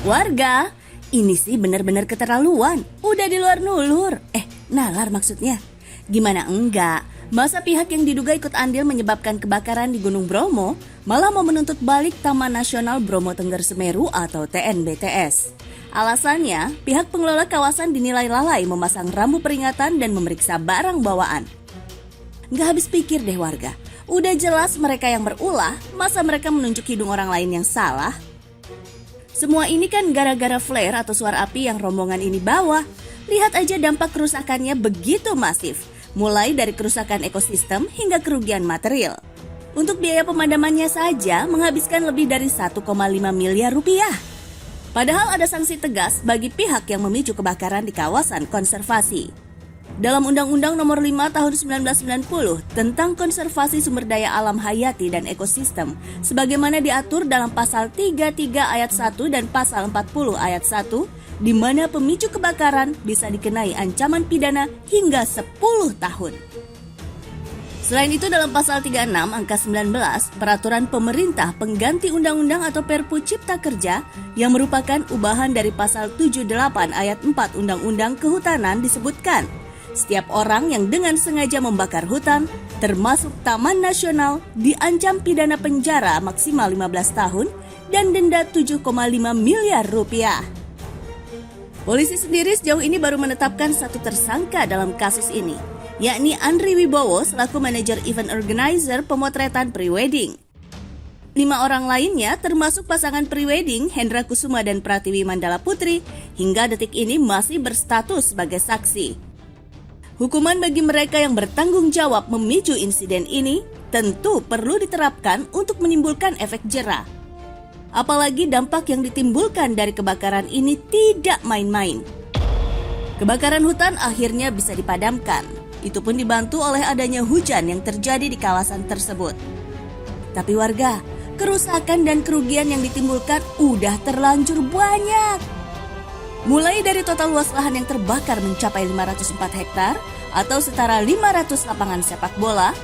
Warga, ini sih benar-benar keterlaluan. Udah di luar nulur. Nalar maksudnya. Gimana enggak? Masa pihak yang diduga ikut andil menyebabkan kebakaran di Gunung Bromo malah mau menuntut balik Taman Nasional Bromo Tengger Semeru atau TNBTS. Alasannya, pihak pengelola kawasan dinilai lalai memasang rambu peringatan dan memeriksa barang bawaan. Nggak habis pikir deh warga. Udah jelas mereka yang berulah, masa mereka menunjuk hidung orang lain yang salah? Semua ini kan gara-gara flare atau suara api yang rombongan ini bawa. Lihat aja dampak kerusakannya begitu masif. Mulai dari kerusakan ekosistem hingga kerugian material. Untuk biaya pemadamannya saja menghabiskan lebih dari 1,5 miliar rupiah. Padahal ada sanksi tegas bagi pihak yang memicu kebakaran di kawasan konservasi. Dalam Undang-Undang Nomor 5 Tahun 1990 tentang Konservasi Sumber Daya Alam Hayati dan Ekosistem, sebagaimana diatur dalam Pasal 33 Ayat 1 dan Pasal 40 Ayat 1, di mana pemicu kebakaran bisa dikenai ancaman pidana hingga 10 tahun. Selain itu dalam Pasal 36 Angka 19, Peraturan Pemerintah Pengganti Undang-Undang atau Perpu Cipta Kerja yang merupakan ubahan dari Pasal 78 Ayat 4 Undang-Undang Kehutanan disebutkan, setiap orang yang dengan sengaja membakar hutan, termasuk Taman Nasional, diancam pidana penjara maksimal 15 tahun dan denda 7,5 miliar rupiah. Polisi sendiri sejauh ini baru menetapkan satu tersangka dalam kasus ini, yakni Andri Wibowo selaku manajer event organizer pemotretan prewedding. 5 orang lainnya termasuk pasangan prewedding Hendra Kusuma dan Pratiwi Mandala Putri hingga detik ini masih berstatus sebagai saksi. Hukuman bagi mereka yang bertanggung jawab memicu insiden ini tentu perlu diterapkan untuk menimbulkan efek jera. Apalagi dampak yang ditimbulkan dari kebakaran ini tidak main-main. Kebakaran hutan akhirnya bisa dipadamkan. Itu pun dibantu oleh adanya hujan yang terjadi di kawasan tersebut. Tapi warga, kerusakan dan kerugian yang ditimbulkan udah terlanjur banyak. Mulai dari total luas lahan yang terbakar mencapai 504 hektar atau setara 500 lapangan sepak bola,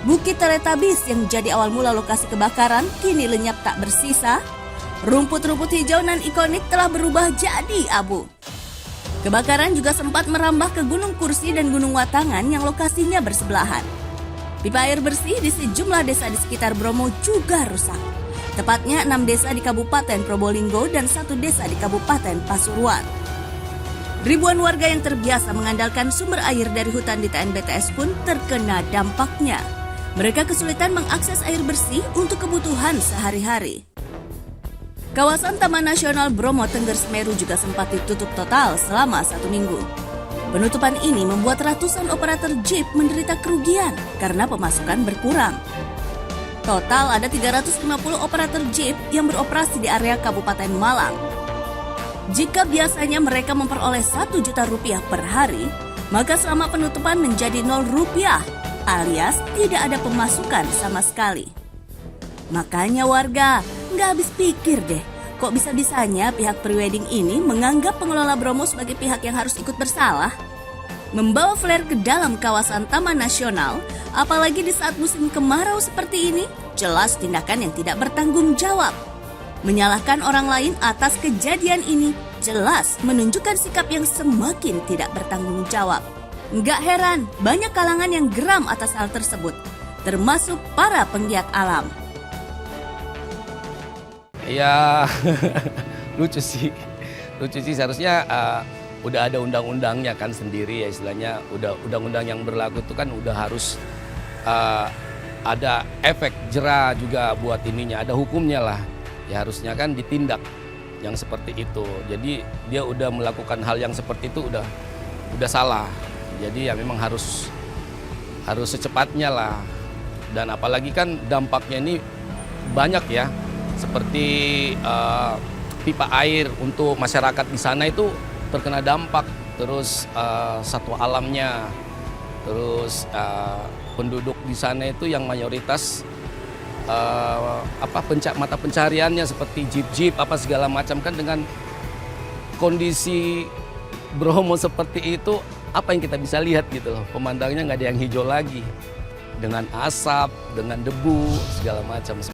Bukit Teletabis yang jadi awal mula lokasi kebakaran kini lenyap tak bersisa, rumput-rumput hijau nan ikonik telah berubah jadi abu. Kebakaran juga sempat merambah ke Gunung Kursi dan Gunung Watangan yang lokasinya bersebelahan. Pipa air bersih di sejumlah desa di sekitar Bromo juga rusak. Tepatnya 6 desa di Kabupaten Probolinggo dan 1 desa di Kabupaten Pasuruan. Ribuan warga yang terbiasa mengandalkan sumber air dari hutan di TNBTS pun terkena dampaknya. Mereka kesulitan mengakses air bersih untuk kebutuhan sehari-hari. Kawasan Taman Nasional Bromo Tengger Semeru juga sempat ditutup total selama 1 minggu. Penutupan ini membuat ratusan operator jeep menderita kerugian karena pemasukan berkurang. Total ada 350 operator jeep yang beroperasi di area Kabupaten Malang. Jika biasanya mereka memperoleh 1 juta rupiah per hari, maka selama penutupan menjadi 0 rupiah, alias tidak ada pemasukan sama sekali. Makanya warga, nggak habis pikir deh, kok bisa-bisanya pihak prewedding ini menganggap pengelola Bromo sebagai pihak yang harus ikut bersalah? Membawa flare ke dalam kawasan Taman Nasional, apalagi di saat musim kemarau seperti ini, jelas tindakan yang tidak bertanggung jawab. Menyalahkan orang lain atas kejadian ini jelas menunjukkan sikap yang semakin tidak bertanggung jawab. Nggak heran, banyak kalangan yang geram atas hal tersebut, termasuk para penggiat alam. Ya, lucu sih seharusnya udah ada undang-undangnya kan sendiri ya istilahnya, udah undang-undang yang berlaku itu kan udah harus ada efek jera juga buat ininya, ada hukumnya lah. Ya harusnya kan ditindak yang seperti itu. Jadi dia udah melakukan hal yang seperti itu udah salah. Jadi ya memang harus secepatnya lah. Dan apalagi kan dampaknya ini banyak ya. Seperti pipa air untuk masyarakat di sana itu terkena dampak, terus satwa alamnya, terus penduduk di sana itu yang mayoritas mata pencariannya seperti jeep-jeep apa segala macam kan, dengan kondisi Bromo seperti itu apa yang kita bisa lihat gitu loh, pemandangannya nggak ada yang hijau lagi, dengan asap, dengan debu segala macam.